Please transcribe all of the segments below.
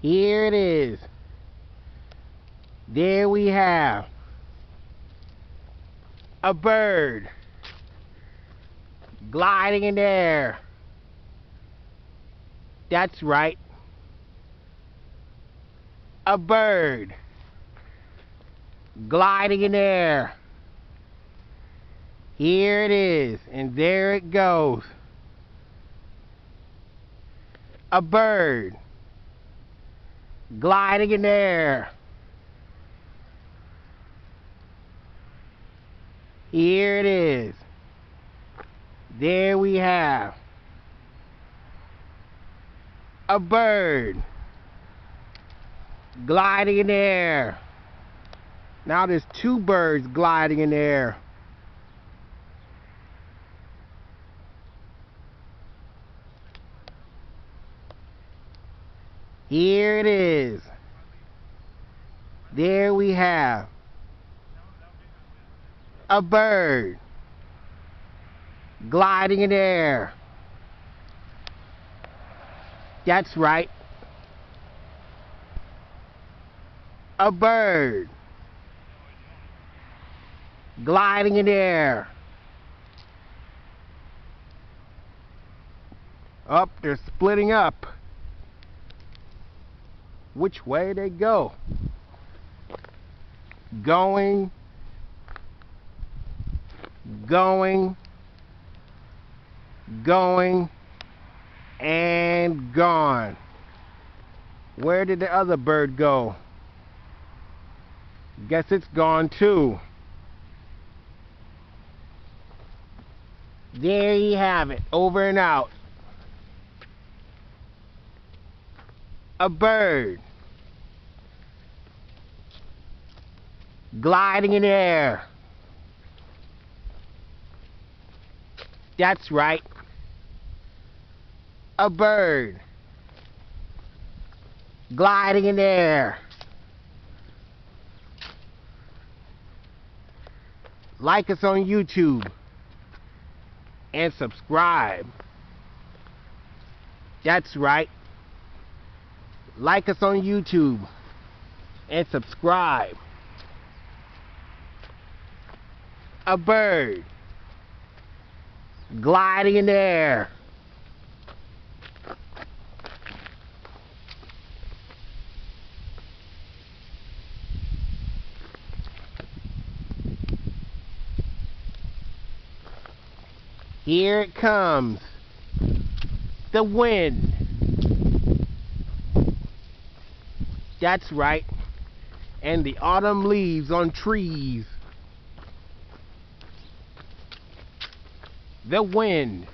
Here it is. There we have a bird gliding in the air. That's right. A bird gliding in the air. Here it is, and there it goes. A bird gliding in the air. Here it is. There we have a bird gliding in the air. Now there's two birds gliding in the air. Here it is. There we have a bird gliding in the air. That's right. A bird gliding in the air. Up, they're splitting up. Which way they go? Going, and gone. Where did the other bird go? Guess it's gone too. There you have it, over and out. A bird gliding in the air. That's right. A bird gliding in the air. Like us on YouTube and subscribe. That's right. Like us on YouTube and subscribe. A bird gliding in the air. Here it comes. The wind. That's right. And the autumn leaves on trees. The wind.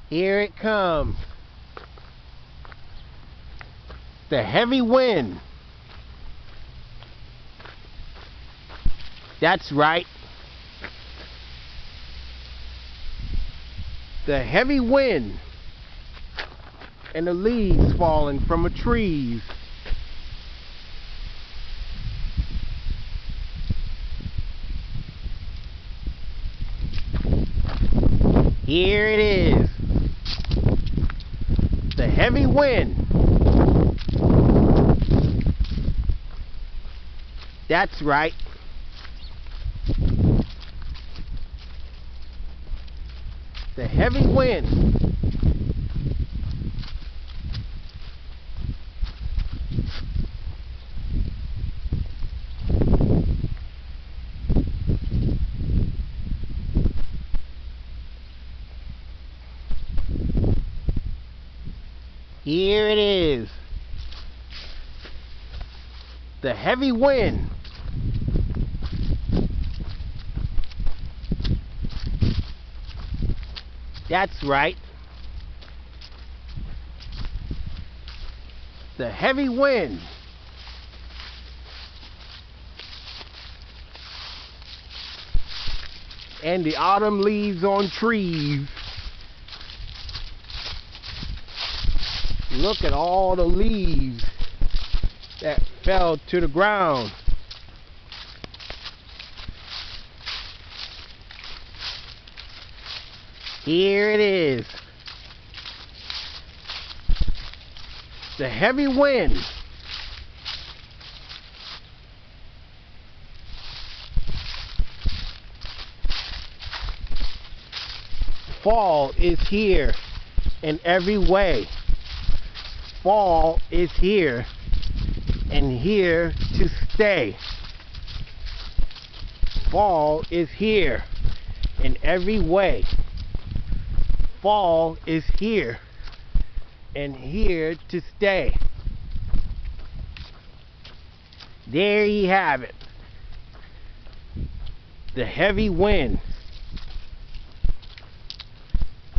Here it comes. The heavy wind. That's right. The heavy wind and the leaves falling from the trees. Here it is. The heavy wind. That's right. The heavy wind. Here it is. The heavy wind. That's right. The heavy wind. And the autumn leaves on trees. Look at all the leaves that fell to the ground. Here it is. The heavy wind. Fall is here in every way. Fall is here and here to stay. Fall is here in every way. Fall is here and here to stay. There you have it. The heavy wind.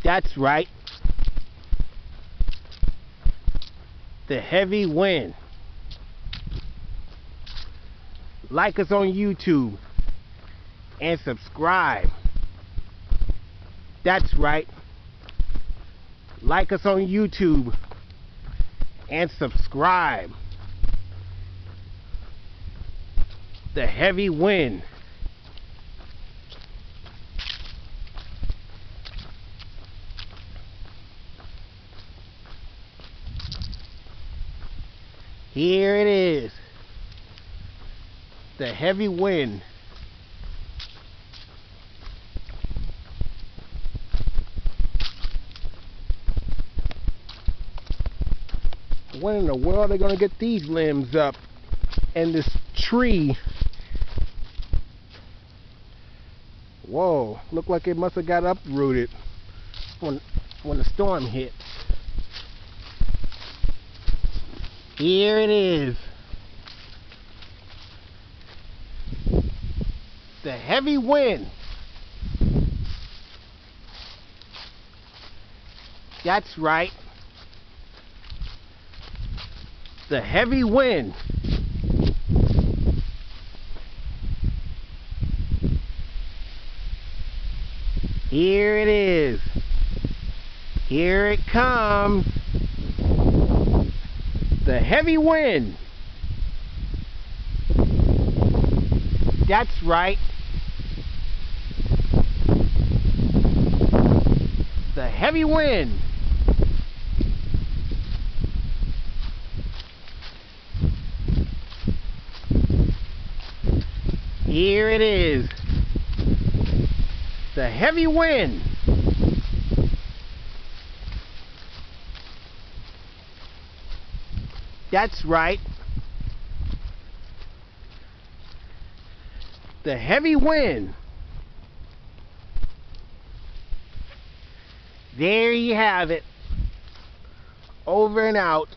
That's right. The heavy wind. Like us on YouTube and subscribe. That's right. Like us on YouTube and subscribe. The heavy wind. Here it is. The heavy wind. When in the world are they going to get these limbs up and this tree? Whoa, looked like it must have got uprooted when the storm hit. Here it is. The heavy wind. That's right. The heavy wind. Here it is. Here it comes. The heavy wind. That's right. The heavy wind. Here it is. The heavy wind. That's right. The heavy wind. There you have it. Over and out.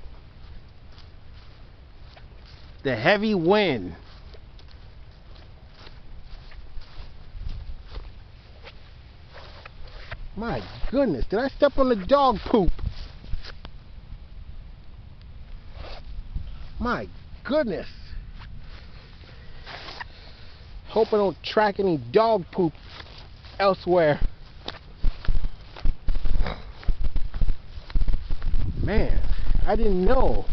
The heavy wind. My goodness, did I step on the dog poop? My goodness. Hope I don't track any dog poop elsewhere. Man, I didn't know.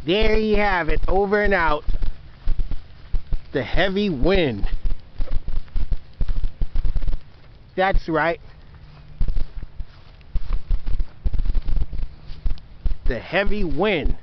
There you have it, over and out. The heavy wind. That's right. The heavy wind.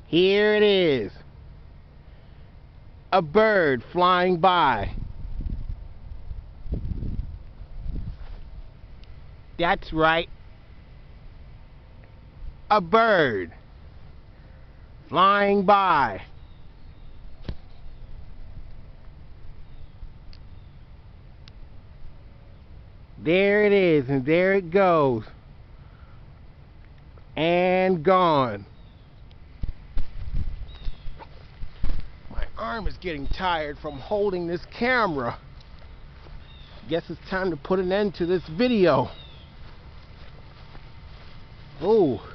Here it is. A bird flying by. That's right. A bird flying by. There it is, and there it goes. And gone. arm is getting tired from holding this camera. Guess it's time to put an end to this video. Oh,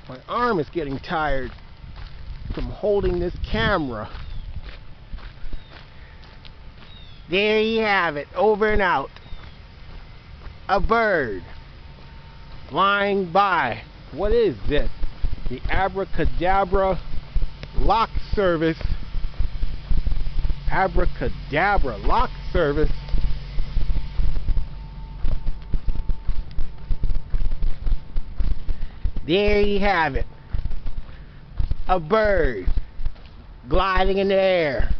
my arm is getting tired from holding this camera. There you have it, over and out. A bird flying by. What is this? The Abracadabra Lock Service. Abracadabra Lock Service. There you have it. A bird gliding in the air.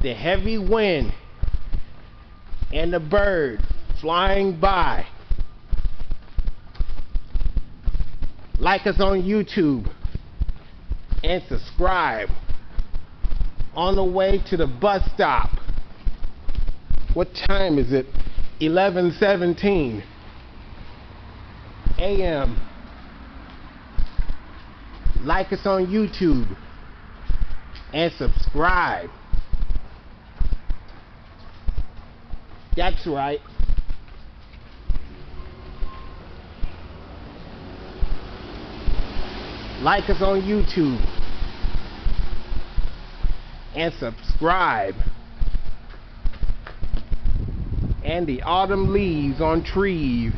The heavy wind and the bird flying by. Like us on YouTube and subscribe. On the way to the bus stop. What time is it? 11:17 a.m. Like us on YouTube and subscribe. That's right. Like us on YouTube and subscribe. And the autumn leaves on trees.